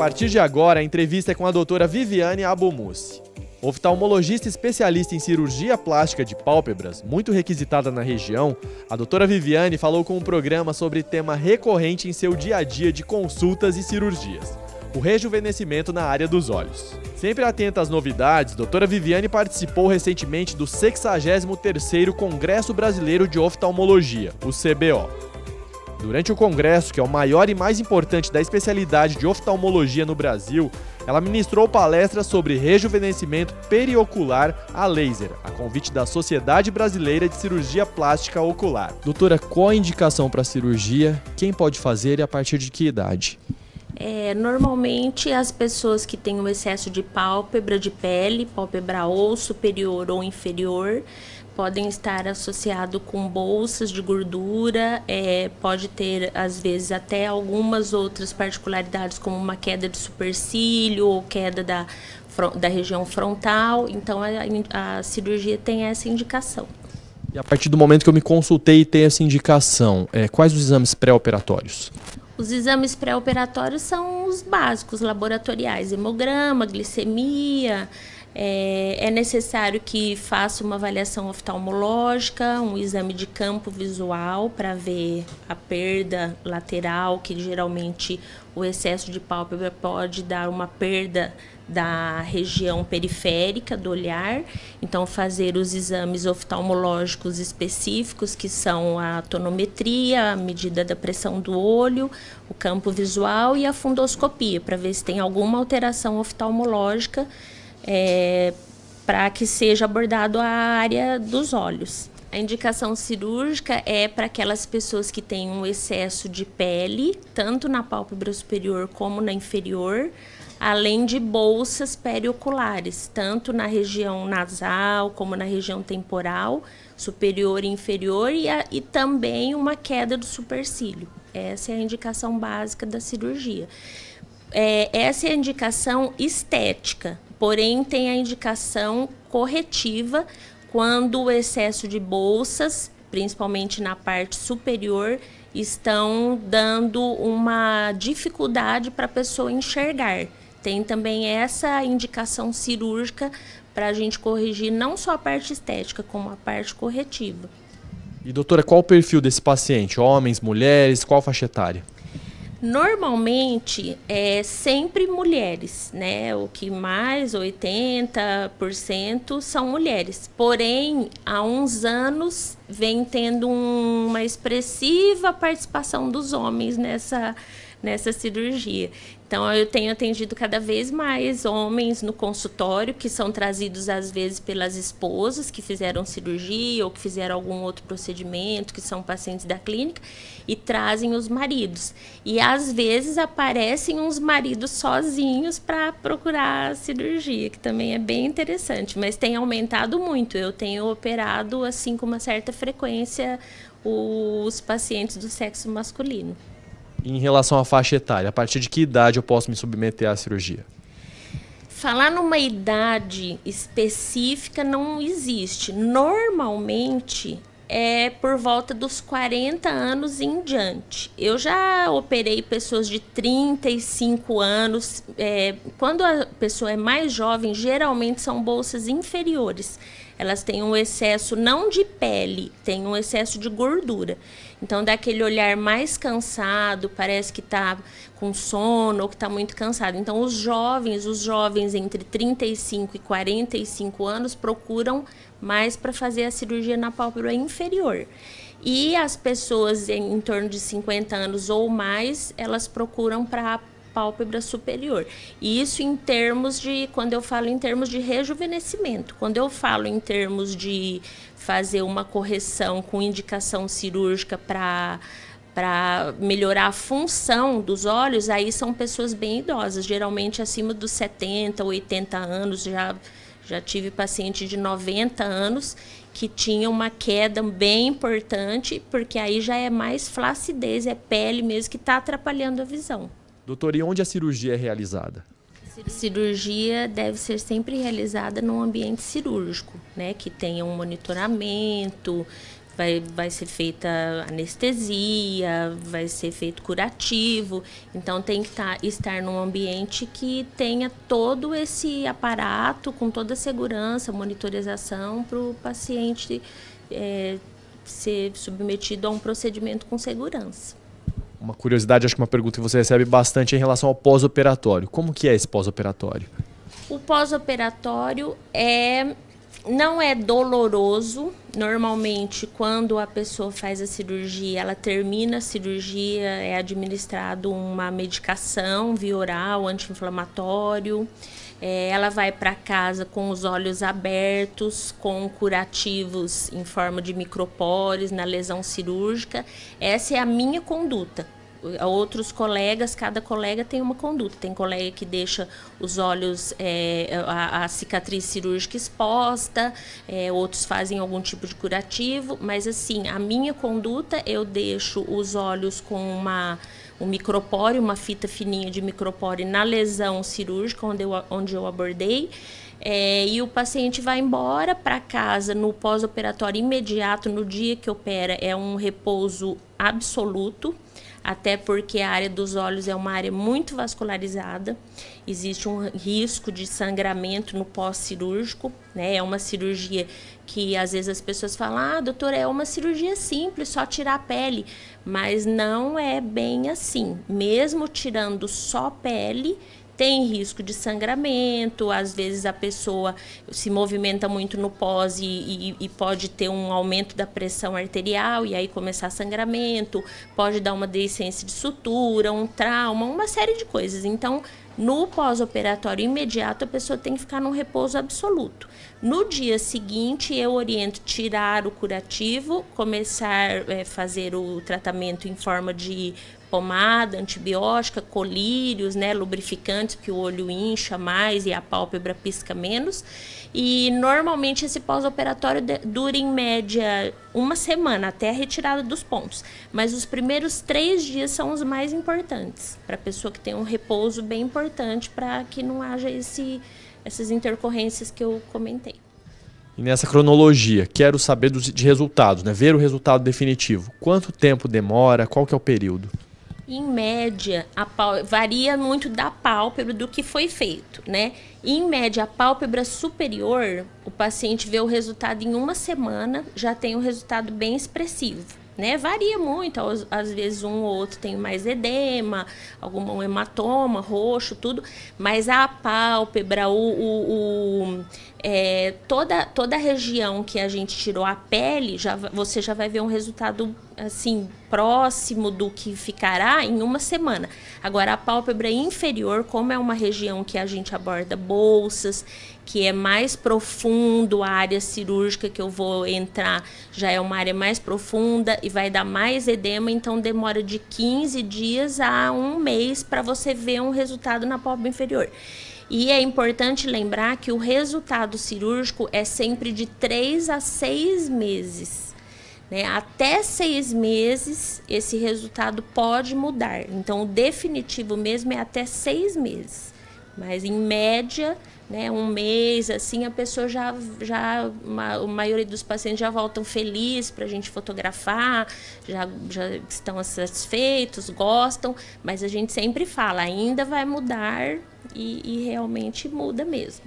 partir de agora, a entrevista é com a doutora Viviane Abumussi. Oftalmologista especialista em cirurgia plástica de pálpebras, muito requisitada na região, a doutora Viviane falou com um programa sobre tema recorrente em seu dia a dia de consultas e cirurgias: o rejuvenescimento na área dos olhos. Sempre atenta às novidades, doutora Viviane participou recentemente do 63º Congresso Brasileiro de Oftalmologia, o CBO. Durante o congresso, que é o maior e mais importante da especialidade de oftalmologia no Brasil, ela ministrou palestras sobre rejuvenescimento periocular a laser, a convite da Sociedade Brasileira de Cirurgia Plástica Ocular. Doutora, qual a indicação para a cirurgia? Quem pode fazer e a partir de que idade? Normalmente as pessoas que têm um excesso de pálpebra de pele, pálpebra ou superior ou inferior, podem estar associados com bolsas de gordura, pode ter às vezes até algumas outras particularidades como uma queda de supercílio ou queda da região frontal, então a cirurgia tem essa indicação. E a partir do momento que eu me consultei e tenho essa indicação, quais os exames pré-operatórios? Os exames pré-operatórios são os básicos laboratoriais, hemograma, glicemia. É necessário que faça uma avaliação oftalmológica, um exame de campo visual para ver a perda lateral, que geralmente o excesso de pálpebra pode dar uma perda da região periférica do olhar. Então, fazer os exames oftalmológicos específicos, que são a tonometria, a medida da pressão do olho, o campo visual e a fundoscopia, para ver se tem alguma alteração oftalmológica, para que seja abordado a área dos olhos. A indicação cirúrgica é para aquelas pessoas que têm um excesso de pele, tanto na pálpebra superior como na inferior, além de bolsas perioculares, tanto na região nasal como na região temporal, superior e inferior, e também uma queda do supercílio. Essa é a indicação básica da cirurgia. Essa é a indicação estética, porém tem a indicação corretiva quando o excesso de bolsas, principalmente na parte superior, estão dando uma dificuldade para a pessoa enxergar. Tem também essa indicação cirúrgica para a gente corrigir não só a parte estética, como a parte corretiva. E doutora, qual o perfil desse paciente? Homens, mulheres, qual faixa etária? Normalmente é sempre mulheres, né? O que mais, 80% são mulheres. Porém, há uns anos vem tendo uma expressiva participação dos homens nessa cirurgia. Então, eu tenho atendido cada vez mais homens no consultório, que são trazidos às vezes pelas esposas que fizeram cirurgia ou que fizeram algum outro procedimento, que são pacientes da clínica, e trazem os maridos. E às vezes aparecem uns maridos sozinhos para procurar a cirurgia, que também é bem interessante, mas tem aumentado muito. Eu tenho operado assim com uma certa frequência os pacientes do sexo masculino. Em relação à faixa etária, a partir de que idade eu posso me submeter à cirurgia? Falar numa idade específica não existe. Normalmente é por volta dos 40 anos em diante. Eu já operei pessoas de 35 anos. Quando a pessoa é mais jovem, geralmente são bolsas inferiores. Elas têm um excesso não de pele, tem um excesso de gordura. Então, dá aquele olhar mais cansado, parece que está com sono ou que está muito cansado. Então, os jovens entre 35 e 45 anos procuram mais para fazer a cirurgia na pálpebra inferior. E as pessoas em torno de 50 anos ou mais, elas procuram para pálpebra superior. E isso em termos de, quando eu falo em termos de rejuvenescimento. Quando eu falo em termos de fazer uma correção com indicação cirúrgica para melhorar a função dos olhos, aí são pessoas bem idosas, geralmente acima dos 70, 80 anos. Já tive paciente de 90 anos que tinha uma queda bem importante, porque aí já é mais flacidez, é pele mesmo que está atrapalhando a visão. Doutor, e onde a cirurgia é realizada? A cirurgia deve ser sempre realizada num ambiente cirúrgico, né? Que tenha um monitoramento, vai ser feita anestesia, vai ser feito curativo. Então tem que estar num ambiente que tenha todo esse aparato, com toda a segurança, monitorização, para o paciente ser submetido a um procedimento com segurança. Uma curiosidade, acho que uma pergunta que você recebe bastante é em relação ao pós-operatório. Como que é esse pós-operatório? O pós-operatório não é doloroso. Normalmente, quando a pessoa faz a cirurgia, ela termina a cirurgia, é administrado uma medicação via oral, anti-inflamatório. Ela vai para casa com os olhos abertos, com curativos em forma de micropores na lesão cirúrgica. Essa é a minha conduta. Outros colegas, cada colega tem uma conduta. Tem colega que deixa os olhos, a cicatriz cirúrgica exposta, outros fazem algum tipo de curativo, mas assim, a minha conduta, eu deixo os olhos com um micropore, uma fita fininha de micropore na lesão cirúrgica onde eu abordei. E o paciente vai embora para casa no pós-operatório imediato, no dia que opera, é um repouso absoluto, até porque a área dos olhos é uma área muito vascularizada, existe um risco de sangramento no pós-cirúrgico, né? É uma cirurgia que às vezes as pessoas falam, doutora, é uma cirurgia simples, só tirar a pele, mas não é bem assim. Mesmo tirando só pele, tem risco de sangramento, às vezes a pessoa se movimenta muito no pós e pode ter um aumento da pressão arterial e aí começar sangramento, pode dar uma deiscência de sutura, um trauma, uma série de coisas. Então, no pós-operatório imediato, a pessoa tem que ficar num repouso absoluto. No dia seguinte, eu oriento tirar o curativo, começar a fazer o tratamento em forma de pomada, antibiótica, colírios, né, lubrificantes, porque o olho incha mais e a pálpebra pisca menos. E normalmente esse pós-operatório dura em média uma semana, até a retirada dos pontos. Mas os primeiros 3 dias são os mais importantes, para a pessoa que tem um repouso bem importante, para que não haja essas intercorrências que eu comentei. E nessa cronologia, quero saber de resultados, né? Ver o resultado definitivo. Quanto tempo demora? Qual que é o período? Em média, varia muito da pálpebra, do que foi feito, né? Em média, a pálpebra superior, o paciente vê o resultado em uma semana, já tem um resultado bem expressivo, né? Varia muito, às vezes um ou outro tem mais edema, algum hematoma, roxo, tudo, mas a pálpebra, toda a região que a gente tirou a pele, você já vai ver um resultado assim próximo do que ficará em uma semana. Agora, a pálpebra inferior, como é uma região que a gente aborda bolsas, que é mais profundo, a área cirúrgica que eu vou entrar já é uma área mais profunda e vai dar mais edema, então demora de 15 dias a 1 mês para você ver um resultado na pálpebra inferior. E é importante lembrar que o resultado cirúrgico é sempre de 3 a 6 meses. Né? Até 6 meses esse resultado pode mudar. Então, o definitivo mesmo é até 6 meses. Mas, em média, né, 1 mês, assim, a pessoa a maioria dos pacientes já voltam felizes para a gente fotografar, já estão satisfeitos, gostam, mas a gente sempre fala, ainda vai mudar e realmente muda mesmo.